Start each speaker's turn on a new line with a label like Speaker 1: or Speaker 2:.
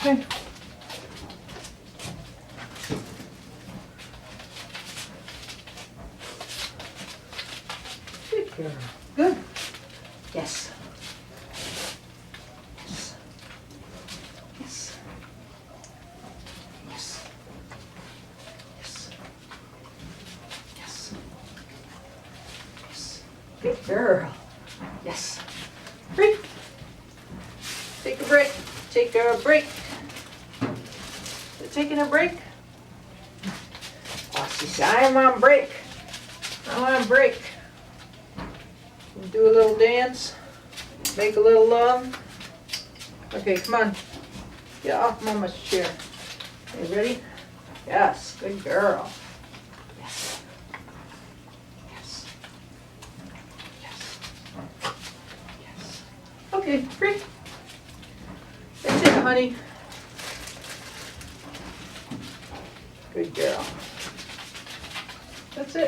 Speaker 1: Okay. Good girl. Good. Yes. Yes. Yes. Yes. Yes. Yes. Yes. Good girl. Yes. Break. Take a break. Take a break. Taking a break? Oh, she said, I'm on break. I'm on break. Do a little dance. Make a little love. Okay, come on. Get off Mama's chair. You ready? Yes, good girl. Yes. Yes. Yes. Yes. Okay, free. That's it, honey. Good girl. That's it.